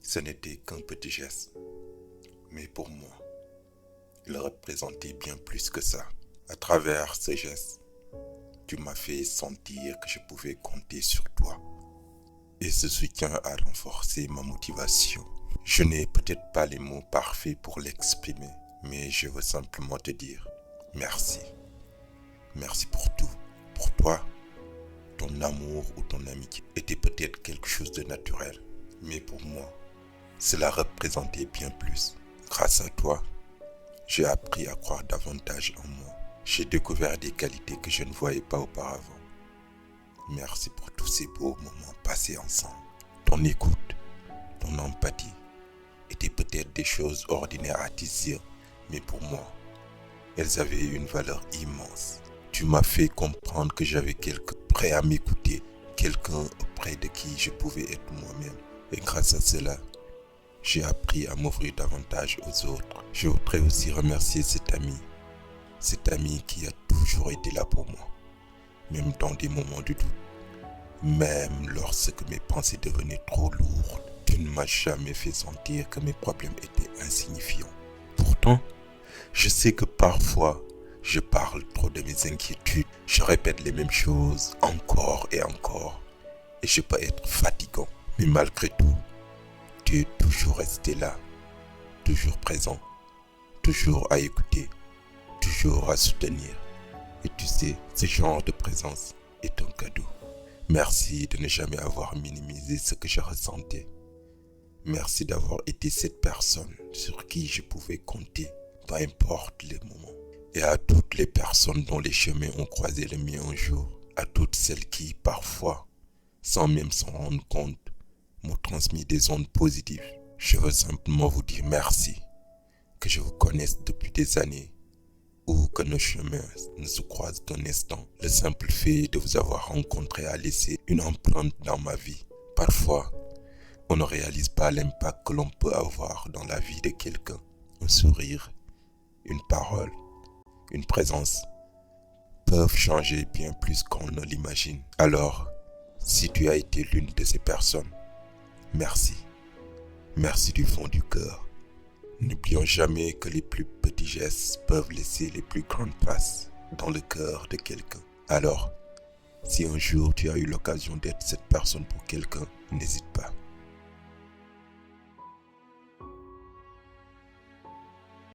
Ce n'était qu'un petit geste, mais pour moi, il représentait bien plus que ça. À travers ce geste, tu m'as fait sentir que je pouvais compter sur toi. Et ce soutien a renforcé ma motivation. Je n'ai peut-être pas les mots parfaits pour l'exprimer, mais je veux simplement te dire merci. Merci pour tout. Pour toi, ton amour ou ton amitié était peut-être quelque chose de naturel, mais pour moi, cela représentait bien plus. Grâce à toi, j'ai appris à croire davantage en moi. J'ai découvert des qualités que je ne voyais pas auparavant. Merci pour tous ces beaux moments passés ensemble. Ton écoute, ton empathie étaient peut-être des choses ordinaires à tes yeux, mais pour moi, elles avaient une valeur immense. Tu m'as fait comprendre que j'avais quelqu'un prêt à m'écouter, quelqu'un auprès de qui je pouvais être moi-même. Et grâce à cela, j'ai appris à m'ouvrir davantage aux autres. Je voudrais aussi remercier cet ami qui a toujours été là pour moi, même dans des moments de doute, même lorsque mes pensées devenaient trop lourdes. Tu ne m'as jamais fait sentir que mes problèmes étaient insignifiants. Pourtant, je sais que parfois, je parle trop de mes inquiétudes. Je répète les mêmes choses encore et encore. Et je peux être fatigant. Mais malgré tout, tu es toujours resté là, toujours présent, toujours à écouter, toujours à soutenir. Et tu sais, ce genre de présence est un cadeau. Merci de ne jamais avoir minimisé ce que je ressentais. Merci d'avoir été cette personne sur qui je pouvais compter, peu importe les moments. Et à toutes les personnes dont les chemins ont croisé le mien un jour, à toutes celles qui, parfois, sans même s'en rendre compte, m'ont transmis des ondes positives, je veux simplement vous dire merci. Que je vous connaisse depuis des années ou que nos chemins ne se croisent qu'un instant, le simple fait de vous avoir rencontré a laissé une empreinte dans ma vie. Parfois, on ne réalise pas l'impact que l'on peut avoir dans la vie de quelqu'un. Un sourire, une parole, une présence peuvent changer bien plus qu'on ne l'imagine. Alors, si tu as été l'une de ces personnes, merci. Merci du fond du cœur. N'oublions jamais que les plus petits gestes peuvent laisser les plus grandes traces dans le cœur de quelqu'un. Alors, si un jour tu as eu l'occasion d'être cette personne pour quelqu'un, n'hésite pas.